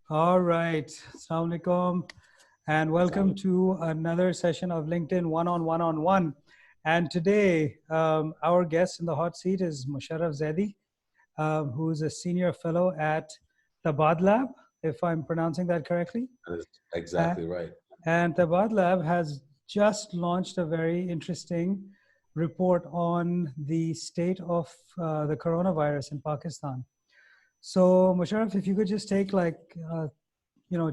All right. Assalamu alaikum and welcome Sound. to another session of LinkedIn One-on-One. And today, our guest in the hot seat is Mosharraf Zaidi, who's a senior fellow at Tabadlab, if I'm pronouncing that correctly. That is Uh, exactly right. and Tabadlab has just launched a very interesting report on the state of the coronavirus in Pakistan. So, Musharraf, if you could just take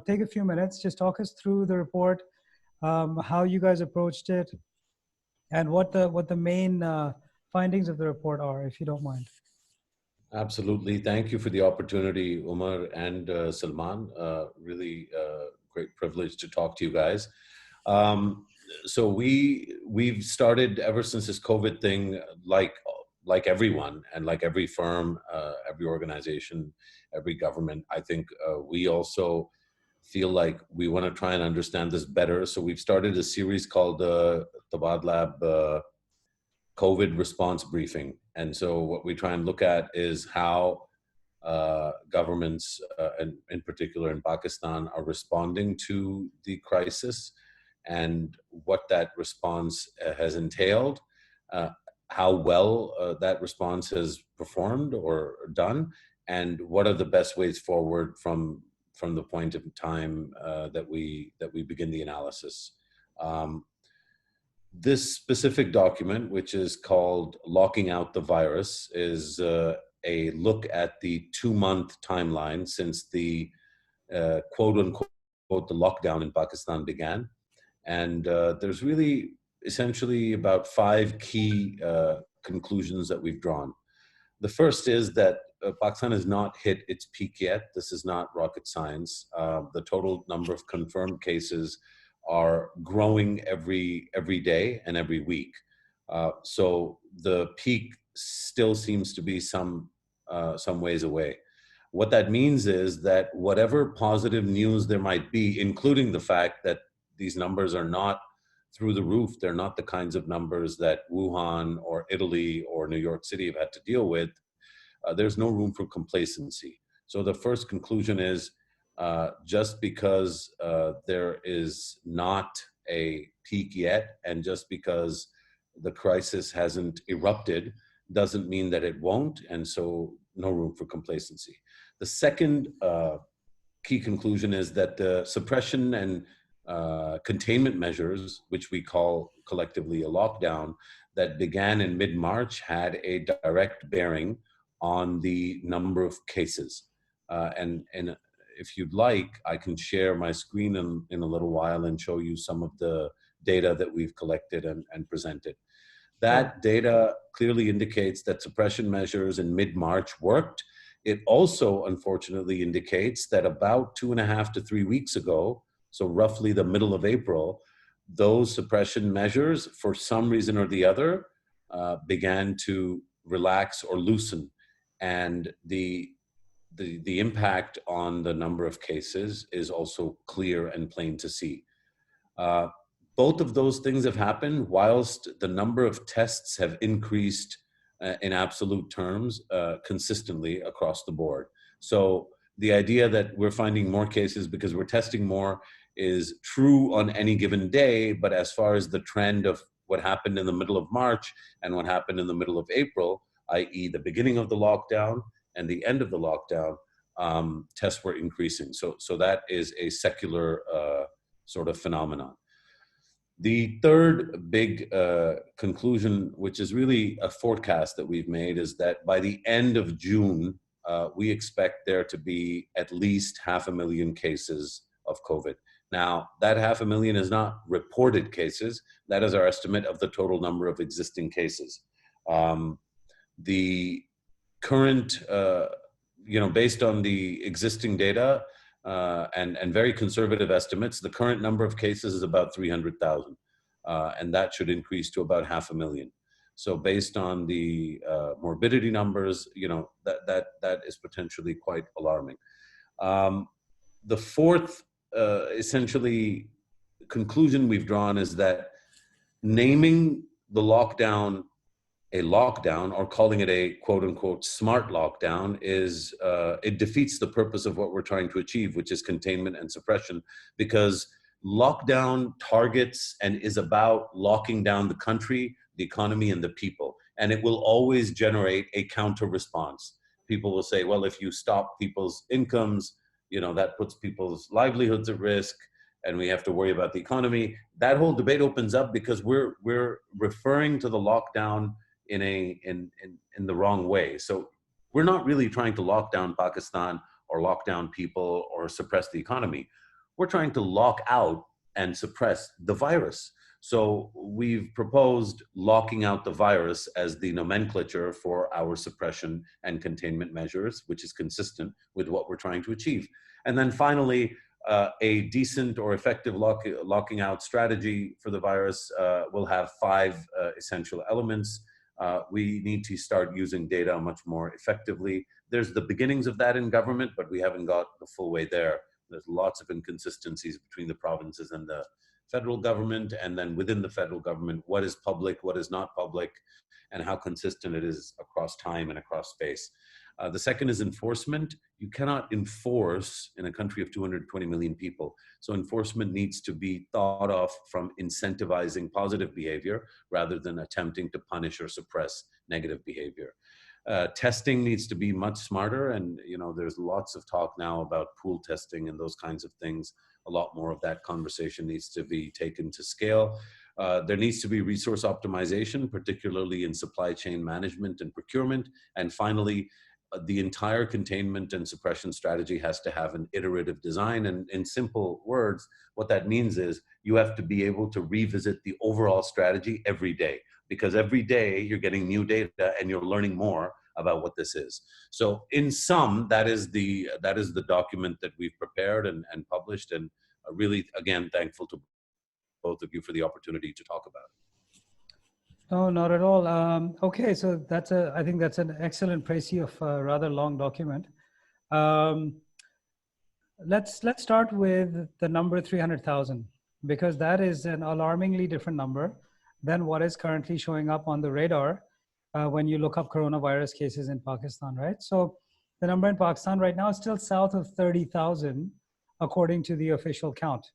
take a few minutes, just talk us through the report, how you guys approached it, and what the main findings of the report are, if you don't mind. Absolutely. Thank you for the opportunity, Umar and Salman. Really great privilege to talk to you guys. Um, so we've started ever since this COVID thing, like everyone and like every firm, every organization, every government. I think we also feel like we want to try and understand this better. So we've started a series called Tabadlab COVID response briefing. And so what we try and look at is how governments, and in particular in Pakistan, are responding to the crisis and what that response has entailed, uh, how well that response has performed or done, and what are the best ways forward from the point of time that we begin the analysis. Um, this specific document, which is called Locking Out the Virus, is a look at the 2-month timeline since the quote unquote the lockdown in Pakistan began. And there's really essentially about 5 key conclusions that we've drawn. The first is that Pakistan has not hit its peak yet. This is not rocket science. The total number of confirmed cases are growing every day and every week. So the peak still seems to be some ways away. What that means is that whatever positive news there might be, including the fact that these numbers are not through the roof, they're not the kinds of numbers that Wuhan or Italy or New York City have had to deal with, there's no room for complacency. So the first conclusion is just because there is not a peak yet, and just because the crisis hasn't erupted, doesn't mean that it won't, and so no room for complacency. The second key conclusion is that the suppression and containment measures, which we call collectively a lockdown, that began in mid-March had a direct bearing on the number of cases. And if you'd like, I can share my screen in a little while and show you some of the data that we've collected and presented. Sure. That data clearly indicates that suppression measures in mid-March worked. It also, unfortunately, indicates that about 2.5 to 3 weeks ago, so roughly the middle of April, those suppression measures, for some reason or the other, began to relax or loosen. And the impact on the number of cases is also clear and plain to see. Uh, Both of those things have happened whilst the number of tests have increased in absolute terms consistently across the board. So the idea that we're finding more cases because we're testing more is true on any given day, but as far as the trend of what happened in the middle of March and what happened in the middle of April, i.e. the beginning of the lockdown and the end of the lockdown, tests were increasing. So that is a secular sort of phenomenon. The third big conclusion, which is really a forecast that we've made, is that by the end of June, we expect there to be at least 500,000 cases of COVID. Now, that 500,000 is not reported cases. That is our estimate of the total number of existing cases. The current, based on the existing data, and very conservative estimates, the current number of cases is about 300,000, and that should increase to about 500,000. So based on the morbidity numbers, that is potentially quite alarming. The fourth, essentially, conclusion we've drawn is that naming the lockdown a lockdown or calling it a quote unquote smart lockdown is it defeats the purpose of what we're trying to achieve, which is containment and suppression, because lockdown targets and is about locking down the country, the economy, and the people. And it will always generate a counter response. People will say, well, if you stop people's incomes, that puts people's livelihoods at risk, and we have to worry about the economy. That whole debate opens up because we're referring to the lockdown in the wrong way. So we're not really trying to lock down Pakistan or lock down people or suppress the economy. We're trying to lock out and suppress the virus. So we've proposed locking out the virus as the nomenclature for our suppression and containment measures, which is consistent with what we're trying to achieve. And then finally, a decent or effective locking out strategy for the virus will have 5 essential elements. We need to start using data much more effectively. There's the beginnings of that in government, but we haven't got the full way there. There's lots of inconsistencies between the provinces and the federal government, and then within the federal government, what is public, what is not public, and how consistent it is across time and across space. The second is enforcement. You cannot enforce in a country of 220 million people. So enforcement needs to be thought of from incentivizing positive behavior rather than attempting to punish or suppress negative behavior. Testing needs to be much smarter, and there's lots of talk now about pool testing and those kinds of things. A lot more of that conversation needs to be taken to scale. There needs to be resource optimization, particularly in supply chain management and procurement. And finally, the entire containment and suppression strategy has to have an iterative design. And in simple words, what that means is you have to be able to revisit the overall strategy every day, because every day you're getting new data and you're learning more about what this is. So in sum, that is the document that we've prepared and published, and really, again, thankful to both of you for the opportunity to talk about it. No, not at all. Okay, so I think that's an excellent précis of a rather long document. Let's start with the number 300,000, because that is an alarmingly different number than what is currently showing up on the radar when you look up coronavirus cases in Pakistan, right? So the number in Pakistan right now is still south of 30,000, according to the official count.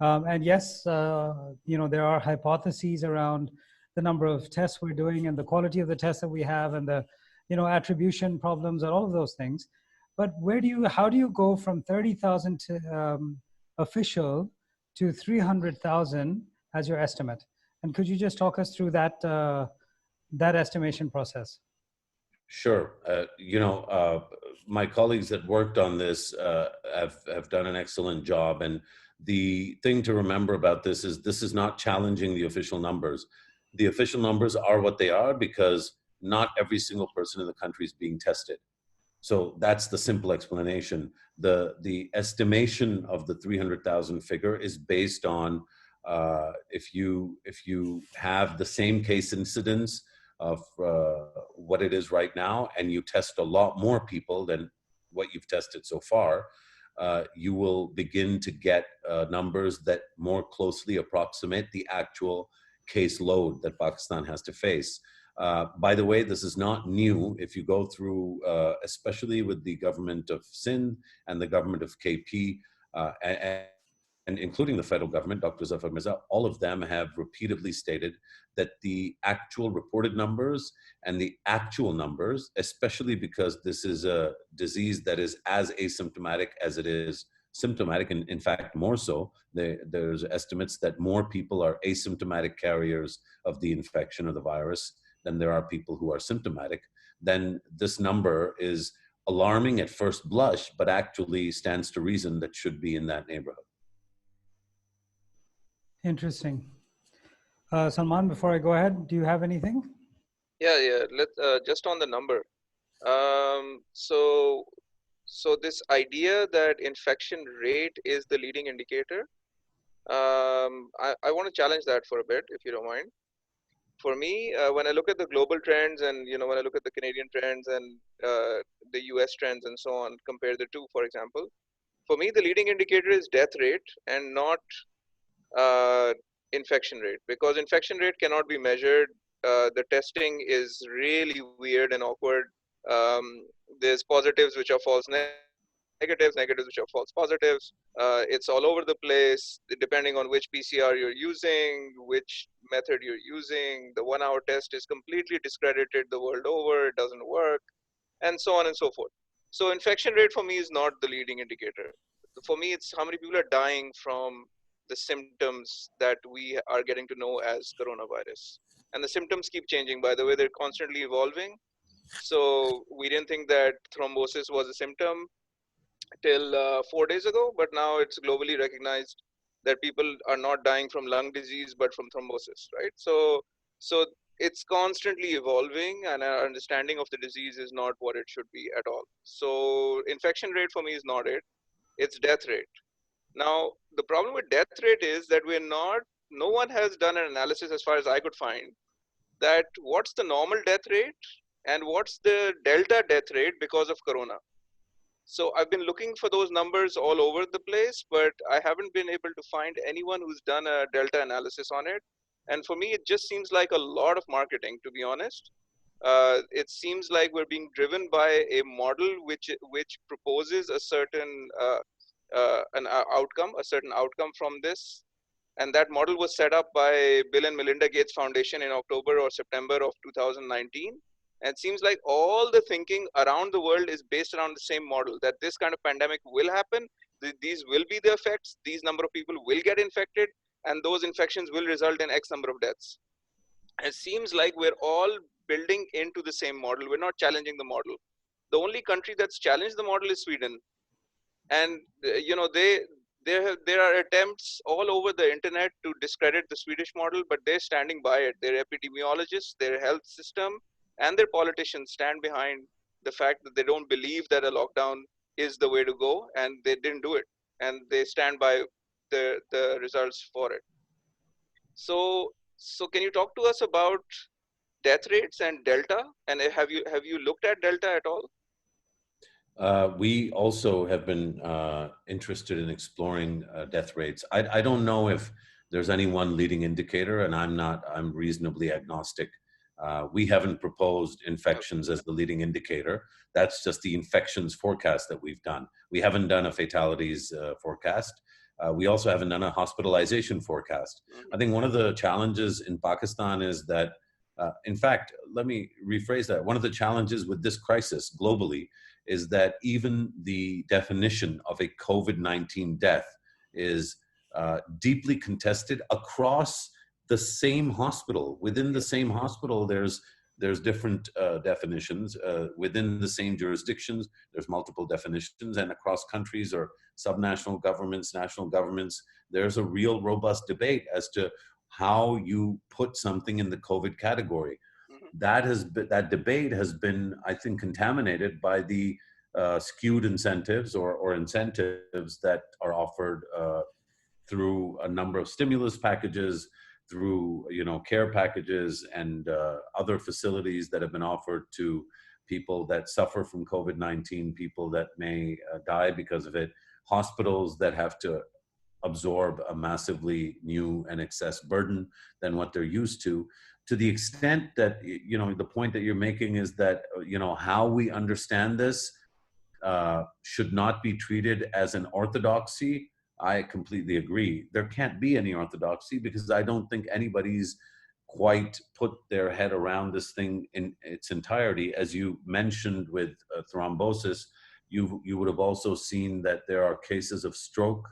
And yes, there are hypotheses around the number of tests we're doing and the quality of the tests that we have and the, attribution problems and all of those things. But how do you go from 30,000 to official to 300,000 as your estimate? And could you just talk us through that estimation process? Sure. My colleagues that worked on this have done an excellent job. And the thing to remember about this is not challenging the official numbers. The official numbers are what they are because not every single person in the country is being tested. So that's the simple explanation. The estimation of the 300,000 figure is based on if you have the same case incidence of what it is right now, and you test a lot more people than what you've tested so far, you will begin to get numbers that more closely approximate the actual case load that Pakistan has to face. By the way, this is not new. If you go through, especially with the government of Sindh and the government of KP, and including the federal government, Dr. Zafar Mirza, all of them have repeatedly stated that the actual reported numbers and the actual numbers, especially because this is a disease that is as asymptomatic as it is symptomatic, and in fact more so, there's estimates that more people are asymptomatic carriers of the infection of the virus than there are people who are symptomatic. Then this number is alarming at first blush, but actually stands to reason that should be in that neighborhood. Interesting. Salman, before I go ahead, do you have anything? Yeah. Let's just on the number. So this idea that infection rate is the leading indicator, I want to challenge that for a bit, if you don't mind. For me, when I look at the global trends and when I look at the Canadian trends and the US trends and so on, compare the two, for example, for me the leading indicator is death rate and not infection rate, because infection rate cannot be measured the testing is really weird and awkward. There's positives which are false negatives, negatives which are false positives. It's all over the place, depending on which PCR you're using, which method you're using. The 1 hour test is completely discredited the world over, it doesn't work, and so on and so forth. So, infection rate for me is not the leading indicator. For me, it's how many people are dying from the symptoms that we are getting to know as coronavirus. And the symptoms keep changing, by the way, they're constantly evolving. So, we didn't think that thrombosis was a symptom till 4 days ago, but now it's globally recognized that people are not dying from lung disease but from thrombosis, right? So it's constantly evolving, and our understanding of the disease is not what it should be at all. So infection rate for me is not it; it's death rate. Now the problem with death rate is that we're not. No one has done an analysis, as far as I could find, that what's the normal death rate and what's the delta death rate because of corona. So I've been looking for those numbers all over the place, but I haven't been able to find anyone who's done a delta analysis on it. And for me, it just seems like a lot of marketing, to be honest. It seems like we're being driven by a model which proposes a certain outcome, a certain outcome from this, and that model was set up by Bill and Melinda Gates Foundation in October or September of 2019. And it seems like all the thinking around the world is based around the same model, that this kind of pandemic will happen, these will be the effects, these number of people will get infected, and those infections will result in X number of deaths. It seems like we're all building into the same model. We're not challenging the model. The only country that's challenged the model is Sweden, and there are attempts all over the internet to discredit the Swedish model, but they're standing by it. Their epidemiologists, their health system, and their politicians stand behind the fact that they don't believe that a lockdown is the way to go, and they didn't do it, and they stand by the results for it. So can you talk to us about death rates and delta, and have you looked at delta at all? We also have been interested in exploring death rates. I don't know if there's any one leading indicator, and I'm reasonably agnostic. We haven't proposed infections as the leading indicator. That's just the infections forecast that we've done. We haven't done a fatalities forecast. We also haven't done a hospitalization forecast. I think one of the challenges in Pakistan is that, in fact, let me rephrase that. One of the challenges with this crisis globally is that even the definition of a COVID-19 death is deeply contested across the same hospital. Within the same hospital, there's different definitions. Within the same jurisdictions, there's multiple definitions, and across countries or subnational governments, national governments, there's a real robust debate as to how you put something in the COVID category. That debate has been, I think, contaminated by the skewed incentives or incentives that are offered through a number of stimulus packages, through care packages and other facilities that have been offered to people that suffer from COVID-19, people that may die because of it, hospitals that have to absorb a massively new and excess burden than what they're used to the extent that, the point that you're making is that, how we understand this should not be treated as an orthodoxy. I completely agree. There can't be any orthodoxy because I don't think anybody's quite put their head around this thing in its entirety. As you mentioned with thrombosis, you would have also seen that there are cases of stroke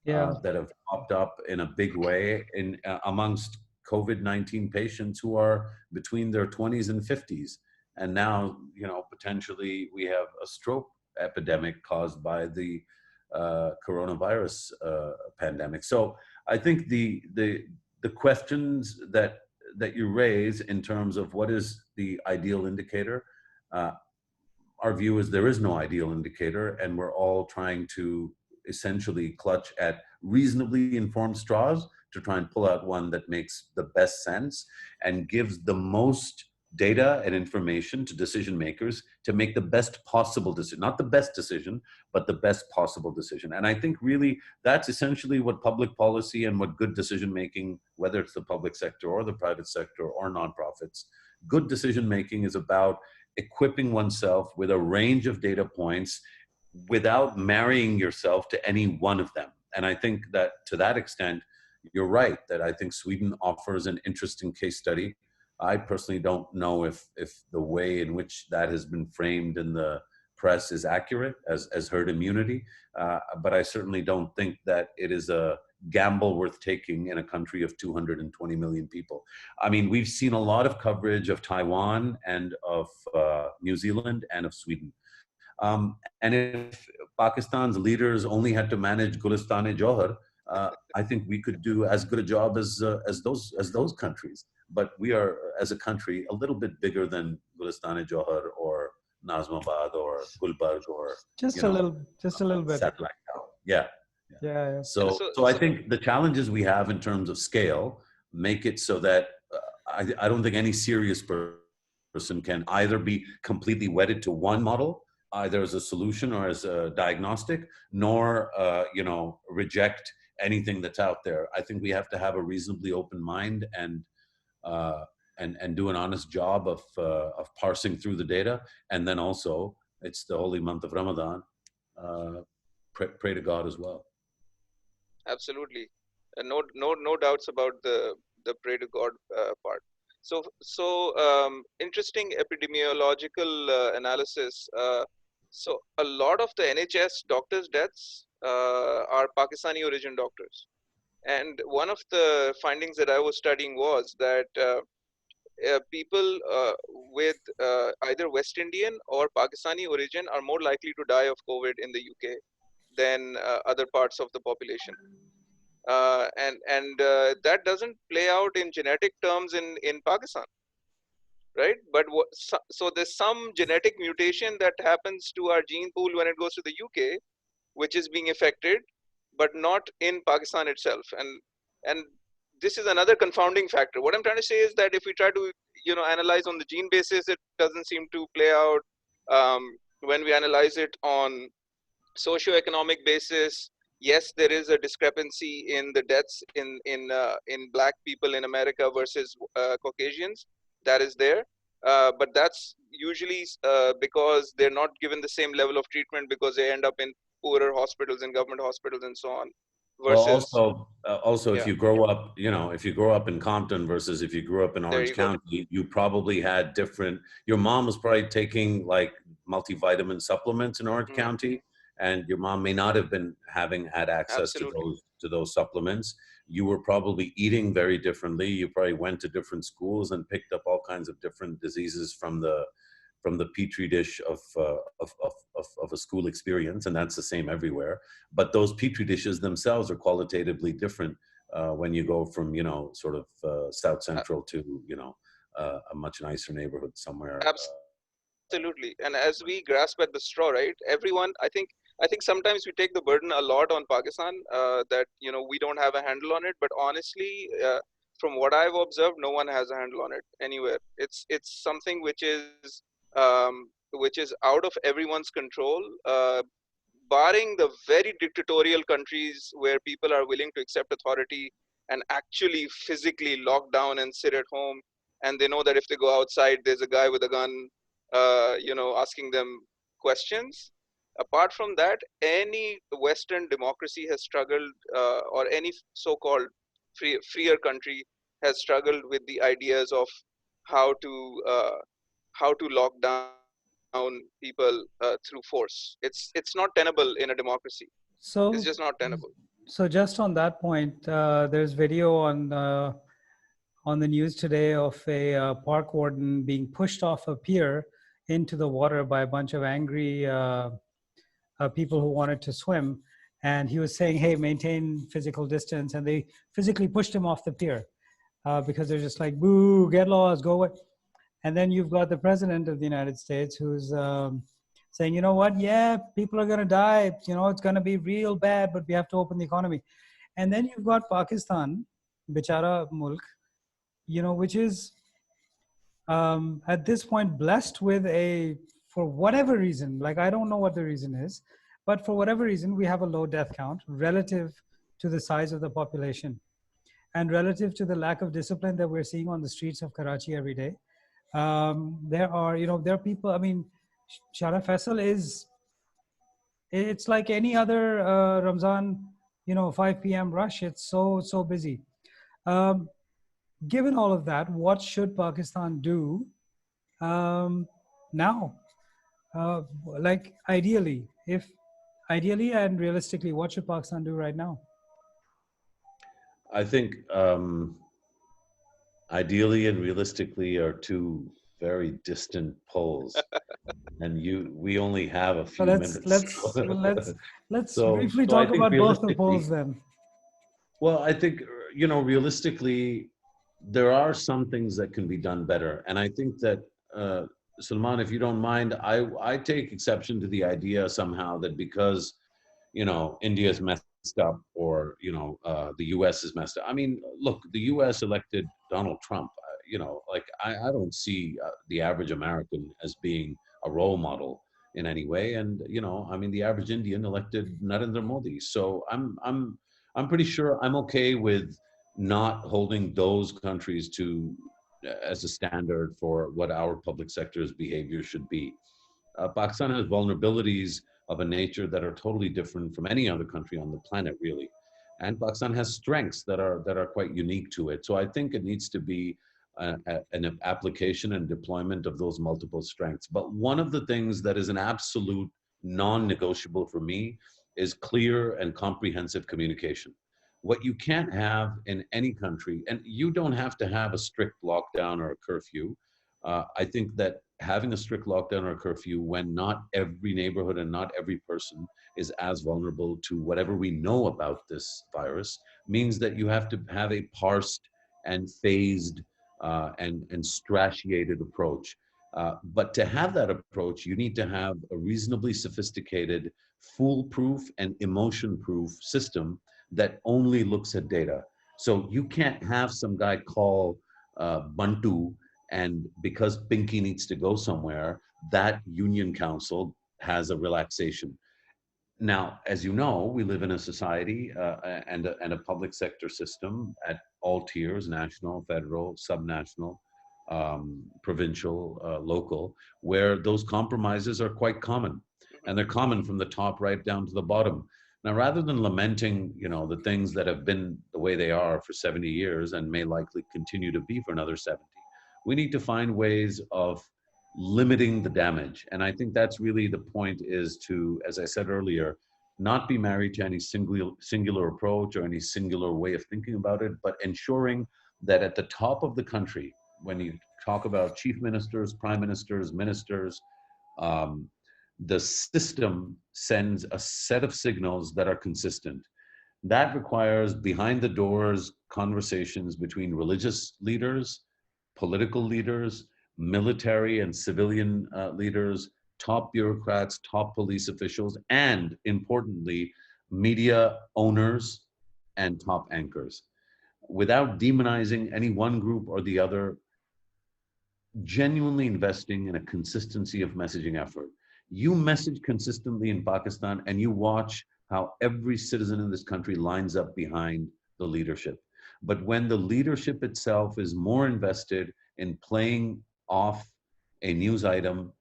that have popped up in a big way in amongst COVID-19 patients who are between their 20s and 50s. And now, potentially we have a stroke epidemic caused by the coronavirus pandemic. So I think the questions that you raise in terms of what is the ideal indicator, our view is there is no ideal indicator, and we're all trying to essentially clutch at reasonably informed straws to try and pull out one that makes the best sense and gives the most data and information to decision makers to make the best possible decision, not the best decision, but the best possible decision. And I think really that's essentially what public policy and what good decision making, whether it's the public sector or the private sector or nonprofits, good decision making is about equipping oneself with a range of data points without marrying yourself to any one of them. And I think that to that extent, you're right, that I think Sweden offers an interesting case study. I personally don't know if the way in which that has been framed in the press is accurate as herd immunity, but I certainly don't think that it is a gamble worth taking in a country of 220 million people. I mean, we've seen a lot of coverage of Taiwan and of New Zealand and of Sweden. And if Pakistan's leaders only had to manage Gulistan-e-Johar, I think we could do as good a job as those countries. But we are, as a country, a little bit bigger than Gulistan-e-Johar or Nazmabad or Gulbarg or just a little bit. Satellite. Yeah. Yeah. So I think the challenges we have in terms of scale make it so that I don't think any serious person can either be completely wedded to one model, either as a solution or as a diagnostic, nor reject anything that's out there. I think we have to have a reasonably open mind and do an honest job of parsing through the data. And then also, it's the holy month of Ramadan. Pray to God as well. Absolutely, no doubts about the pray to God part. So interesting epidemiological analysis. So a lot of the NHS doctors' deaths are Pakistani origin doctors. And one of the findings that I was studying was that people with either West Indian or Pakistani origin are more likely to die of COVID in the UK than other parts of the population. And that doesn't play out in genetic terms in Pakistan, right? But so there's some genetic mutation that happens to our gene pool when it goes to the UK, which is being affected, but not in Pakistan itself. And this is another confounding factor. What I'm trying to say is that if we try to analyze on the gene basis, it doesn't seem to play out. When we analyze it on socioeconomic basis, yes, there is a discrepancy in the deaths in Black people in America versus Caucasians. That is there, but that's usually because they're not given the same level of treatment because they end up in poorer hospitals and government hospitals and so on. Versus, well, also, if you grow up, if you grow up in Compton versus if you grew up in Orange County, you probably had different. Your mom was probably taking like multivitamin supplements in Orange County, and your mom may not have been had access to those supplements. You were probably eating very differently. You probably went to different schools and picked up all kinds of different diseases from the petri dish of a school experience, and that's the same everywhere. But those petri dishes themselves are qualitatively different when you go from sort of South Central to a much nicer neighborhood somewhere. Absolutely, and as we grasp at the straw, right? Everyone, I think sometimes we take the burden a lot on Pakistan that we don't have a handle on it. But honestly, from what I've observed, no one has a handle on it anywhere. It's something which is out of everyone's control, barring the very dictatorial countries where people are willing to accept authority and actually physically lock down and sit at home, and they know that if they go outside, there's a guy with a gun, asking them questions. Apart from that, any Western democracy has struggled, or any so-called freer country has struggled with the ideas of how to lock down people through force. It's not tenable in a democracy. So it's just not tenable. So just on that point, there's video on the news today of a park warden being pushed off a pier into the water by a bunch of angry people who wanted to swim. And he was saying, hey, maintain physical distance. And they physically pushed him off the pier because they're just like, boo, get lost, go away. And then you've got the president of the United States who's saying, you know what, yeah, people are going to die. It's going to be real bad, but we have to open the economy. And then you've got Pakistan, Bichara Mulk, which is at this point blessed with for whatever reason, like I don't know what the reason is, but for whatever reason, we have a low death count relative to the size of the population and relative to the lack of discipline that we're seeing on the streets of Karachi every day. There are people, I mean, Shara Faisal it's like any other Ramzan, 5 p.m. rush. It's so busy. Given all of that, what should Pakistan do now? Like ideally and realistically, what should Pakistan do right now? I think ideally and realistically are two very distant poles, and we only have a So few let's minutes. let's let's so briefly so I talk think about both the polls realistically, then. well, I think realistically, there are some things that can be done better, and I think that Salman, if you don't mind, I take exception to the idea somehow that because India's messed up or the U.S. is messed up. I mean, look, the U.S. elected Donald Trump. Like I don't see the average American as being a role model in any way, and I mean, the average Indian elected Narendra Modi. So I'm pretty sure I'm okay with not holding those countries to as a standard for what our public sector's behavior should be. Pakistan has vulnerabilities of a nature that are totally different from any other country on the planet, really. And Pakistan has strengths that are quite unique to it. So I think it needs to be an application and deployment of those multiple strengths. But one of the things that is an absolute non-negotiable for me is clear and comprehensive communication. What you can't have in any country, and you don't have to have a strict lockdown or a curfew. I think that having a strict lockdown or a curfew when not every neighborhood and not every person is as vulnerable to whatever we know about this virus means that you have to have a parsed and phased and stratiated approach. But to have that approach, you need to have a reasonably sophisticated, foolproof and emotion-proof system that only looks at data. So you can't have some guy call Bantu, and because Pinky needs to go somewhere, that union council has a relaxation. Now, as you know, we live in a society and a public sector system at all tiers: national, federal, subnational, provincial, local, where those compromises are quite common. And they're common from the top right down to the bottom. Now, rather than lamenting, the things that have been the way they are for 70 years and may likely continue to be for another 70, we need to find ways of limiting the damage. And I think that's really the point, is to, as I said earlier, not be married to any singular approach or any singular way of thinking about it, but ensuring that at the top of the country, when you talk about chief ministers, prime ministers, ministers, um, the system sends a set of signals that are consistent. That requires behind the doors conversations between religious leaders, political leaders, military and civilian leaders, top bureaucrats, top police officials, and importantly, media owners and top anchors. Without demonizing any one group or the other, genuinely investing in a consistency of messaging effort. You message consistently in Pakistan and you watch how every citizen in this country lines up behind the leadership. But when the leadership itself is more invested in playing off a news item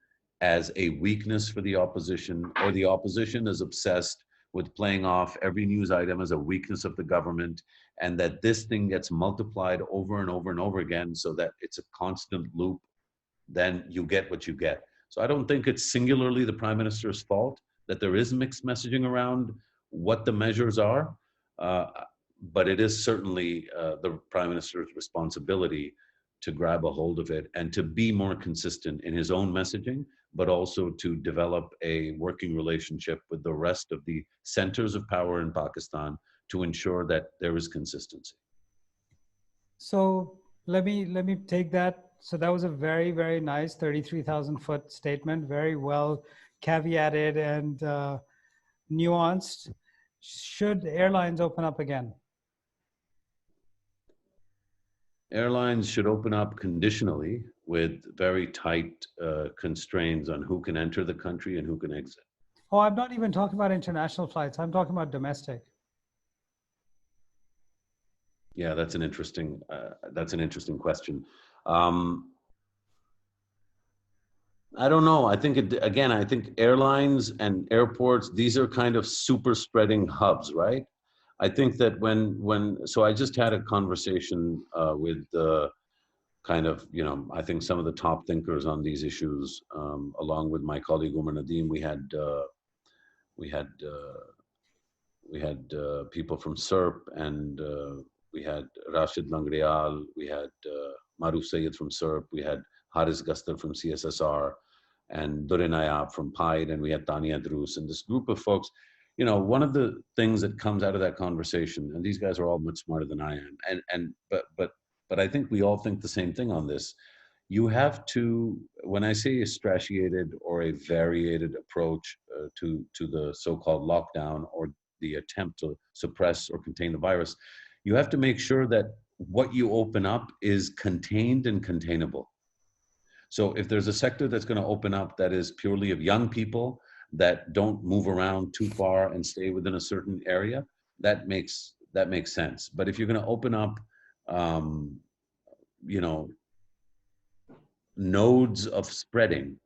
as a weakness for the opposition, or the opposition is obsessed with playing off every news item as a weakness of the government, and that this thing gets multiplied over and over and over again so that it's a constant loop, then you get what you get. So I don't think it's singularly the prime minister's fault that there is mixed messaging around what the measures are, uh, but it is certainly the prime minister's responsibility to grab a hold of it and to be more consistent in his own messaging, but also to develop a working relationship with the rest of the centers of power in Pakistan to ensure that there is consistency. So let me take that. So that was a very nice 33,000-foot statement, very well caveated and nuanced. Should airlines open up again? Airlines should open up conditionally. with very tight constraints on who can enter the country and who can exit. Oh, I'm not even talking about international flights. I'm talking about domestic. Yeah, that's an interesting question. I don't know. I think I think airlines and airports, these are kind of super spreading hubs, right? I think that so I just had a conversation with kind of, I think some of the top thinkers on these issues, along with my colleague Umar Nadeem. We had people from SERP, and we had Rashid Langrial, we had Maruf Sayed from SERP, we had Haris Gastar from CSSR, and Dure Nayab from PIDE, and we had Tania Drus, and this group of folks. One of the things that comes out of that conversation, and these guys are all much smarter than I am, but I think we all think the same thing on this. You have to, when I say a strategiated or a variated approach to the so-called lockdown or the attempt to suppress or contain the virus, you have to make sure that what you open up is contained and containable. So if there's a sector that's going to open up that is purely of young people that don't move around too far and stay within a certain area, that makes sense. But if you're going to open up, nodes of spreading,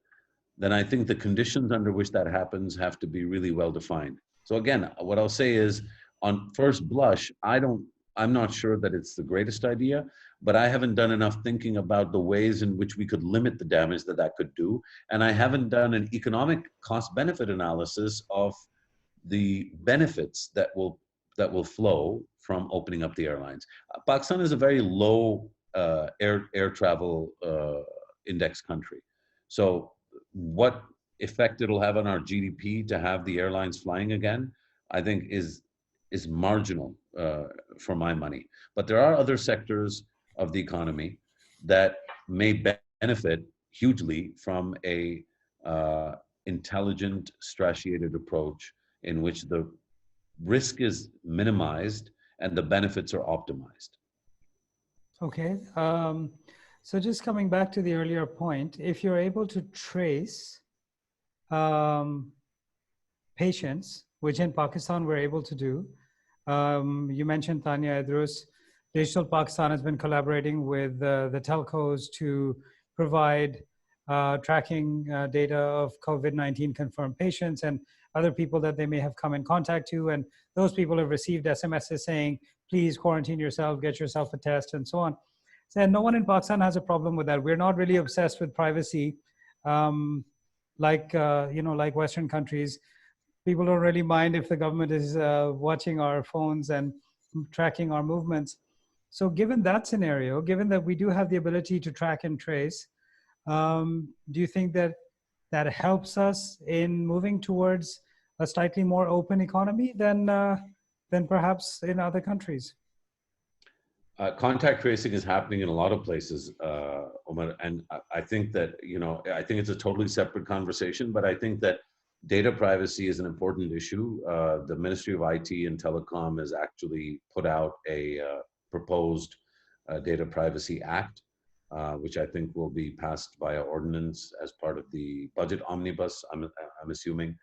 then I think the conditions under which that happens have to be really well defined. So again, what I'll say is, on first blush, I'm not sure that it's the greatest idea, but I haven't done enough thinking about the ways in which we could limit the damage that could do. And I haven't done an economic cost benefit analysis of the benefits that will flow from opening up the airlines. Pakistan is a very low air travel index country. So what effect it'll have on our GDP to have the airlines flying again, I think is marginal for my money. But there are other sectors of the economy that may benefit hugely from a intelligent, strategiated approach in which the risk is minimized and the benefits are optimized. Okay. So just coming back to the earlier point, if you're able to trace patients, which in Pakistan we're able to do, you mentioned Tania Idrus. Digital Pakistan has been collaborating with the telcos to provide tracking data of COVID-19 confirmed patients and other people that they may have come in contact to. And those people have received SMSs saying, please quarantine yourself, get yourself a test, and so on. So no one in Pakistan has a problem with that. We're not really obsessed with privacy like Western countries. People don't really mind if the government is watching our phones and tracking our movements. So given that scenario, given that we do have the ability to track and trace, do you think that helps us in moving towards a slightly more open economy than perhaps in other countries? Contact tracing is happening in a lot of places, Omar, and I think that, I think it's a totally separate conversation, but I think that data privacy is an important issue. The Ministry of IT and Telecom has actually put out a proposed Data Privacy Act, which I think will be passed via ordinance as part of the budget omnibus, I'm assuming.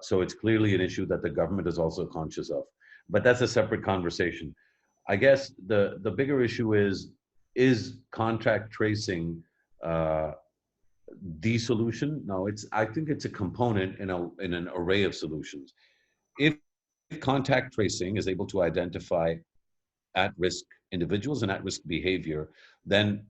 So it's clearly an issue that the government is also conscious of, but that's a separate conversation. I guess the bigger issue is contact tracing the solution? No, I think it's a component in an array of solutions. If contact tracing is able to identify at-risk individuals and at-risk behavior, then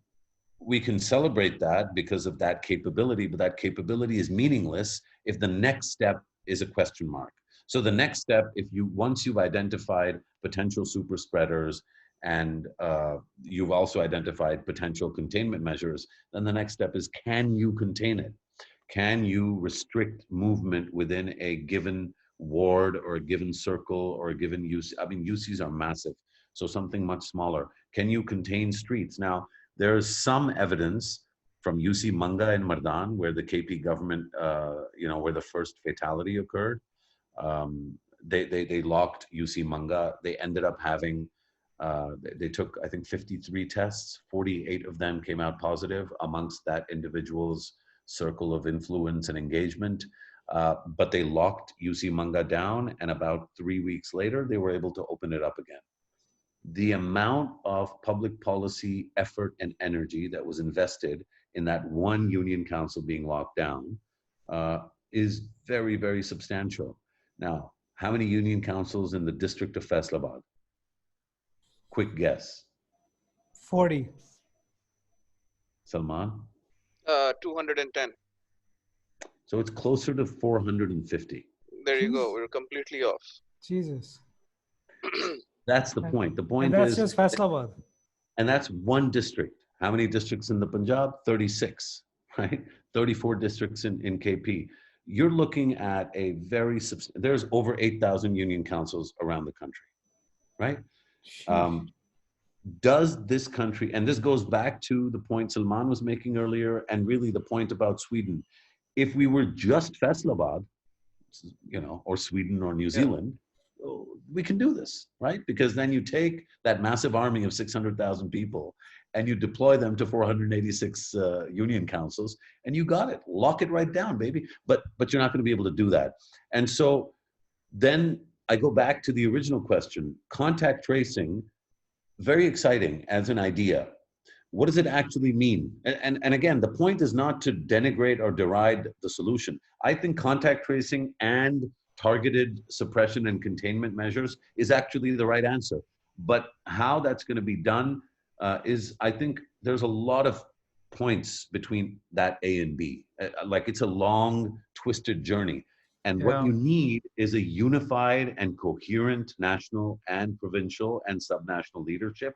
we can celebrate that because of that capability, but that capability is meaningless if the next step is a question mark. So the next step, once you've identified potential super spreaders and you've also identified potential containment measures, then the next step is, can you contain it? Can you restrict movement within a given ward or a given circle or a given UC? I mean, UCs are massive, so something much smaller. Can you contain streets? Now, there is some evidence from UC Manga in Mardan, where the KP government, where the first fatality occurred. They locked UC Manga. They ended up having They took, I think, 53 tests. 48 of them came out positive amongst that individual's circle of influence and engagement. But they locked UC Manga down, and about 3 weeks later, they were able to open it up again. The amount of public policy effort and energy that was invested in that one union council being locked down is very, very substantial. Now, how many union councils in the district of Faisalabad? Quick guess. 40. Salman? 210. So it's closer to 450. There you go. We're completely off. Jesus. That's the point. The point And that's is, just Faisalabad. and that's one district. How many districts in the Punjab? 36, right? 34 districts in KP. You're looking at a very, there's over 8,000 union councils around the country, right? Does this country, and this goes back to the point Salman was making earlier, and really the point about Sweden. If we were just Faisalabad, you know, or Sweden or New Zealand, we can do this, right? Because then you take that massive army of 600,000 people and you deploy them to 486 union councils, and you got it. Lock it right down, baby. But you're not going to be able to do that. And so then I go back to the original question. Contact tracing, very exciting as an idea. What does it actually mean? And again, the point is not to denigrate or deride the solution. I think contact tracing and targeted suppression and containment measures is actually the right answer. But how that's going to be done is, I think there's a lot of points between that A and B. Like it's a long, twisted journey. And what you need is a unified and coherent national and provincial and subnational leadership,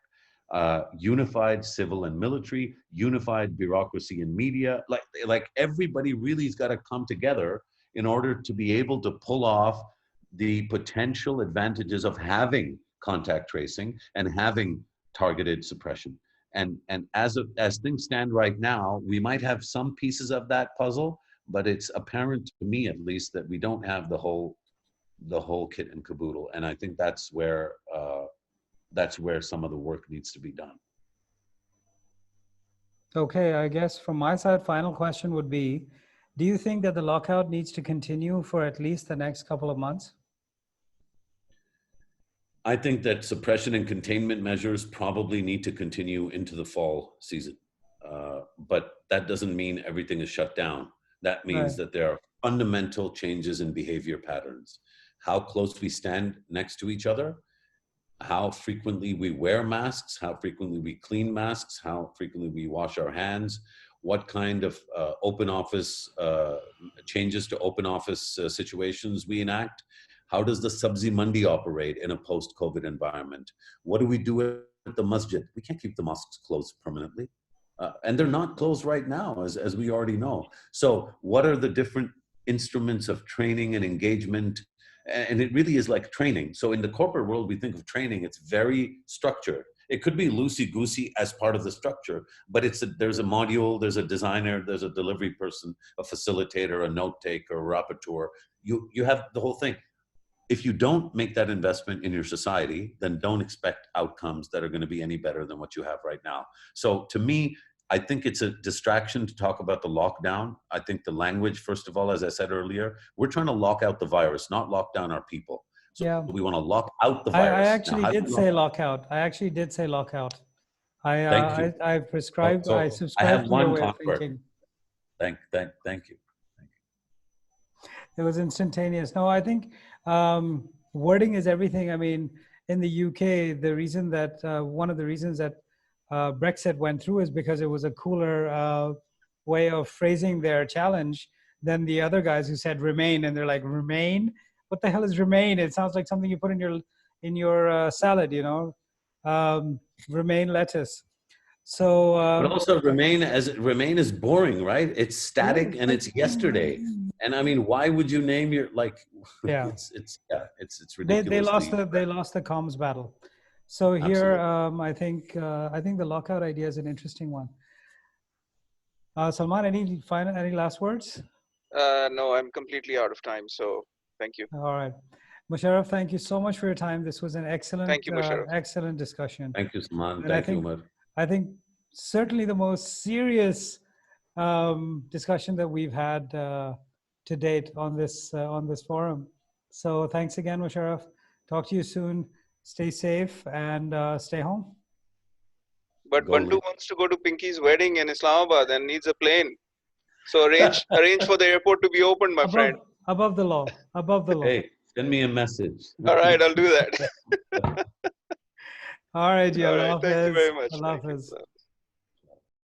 unified civil and military, unified bureaucracy and media. Like everybody really has got to come together in order to be able to pull off the potential advantages of having contact tracing and having targeted suppression. And as things stand right now, we might have some pieces of that puzzle, but it's apparent to me, at least, that we don't have the whole kit and caboodle. And I think that's where some of the work needs to be done. Okay, I guess from my side, final question would be, do you think that the lockout needs to continue for at least the next couple of months? I think that suppression and containment measures probably need to continue into the fall season. But that doesn't mean everything is shut down. That means that there are fundamental changes in behavior patterns. How close we stand next to each other, how frequently we wear masks, how frequently we clean masks, how frequently we wash our hands, what kind of open office changes to open office situations we enact. How does the sabzi mandi operate in a post-COVID environment? What do we do at the masjid? We can't keep the mosques closed permanently. And they're not closed right now, as we already know. So what are the different instruments of training and engagement? And it really is like training. So in the corporate world, we think of training, it's very structured. It could be loosey-goosey as part of the structure, but there's a module, there's a designer, there's a delivery person, a facilitator, a note taker, a rapporteur. You have the whole thing. If you don't make that investment in your society, then don't expect outcomes that are going to be any better than what you have right now. So to me, I think it's a distraction to talk about the lockdown. I think the language, first of all, as I said earlier, we're trying to lock out the virus, not lock down our people. So we want to lock out the virus. I actually did say lockout. I actually did say lockout. I prescribed, I subscribe I have to your one way of convert. thinking. Thank you. It was instantaneous. No, I think wording is everything. I mean, in the UK, the reason that one of the reasons that Brexit went through is because it was a cooler way of phrasing their challenge than the other guys who said remain, and they're like, remain? What the hell is remain? It sounds like something you put in your salad, you know, remain lettuce. So, but also remain is boring, right? It's static and it's yesterday. And I mean, why would you name your it's ridiculous. They lost the comms battle. So here, I think the lockout idea is an interesting one. Salman, any last words? No, I'm completely out of time. So thank you. All right. Mosharraf, thank you so much for your time. This was an Thank excellent, you, Mosharraf. excellent discussion. Thank you, Salman. And Thank you, Umar. I think certainly the most serious discussion that we've had to date on this forum. So thanks again, Mosharraf. Talk to you soon. Stay safe and stay home. But Bantu wants to go to Pinky's wedding in Islamabad and needs a plane. So arrange for the airport to be opened, my friend. Above the law. Above the law. Hey, send me a message. All right, I'll do that. All right, All right, thank you very much. Allah Hafiz.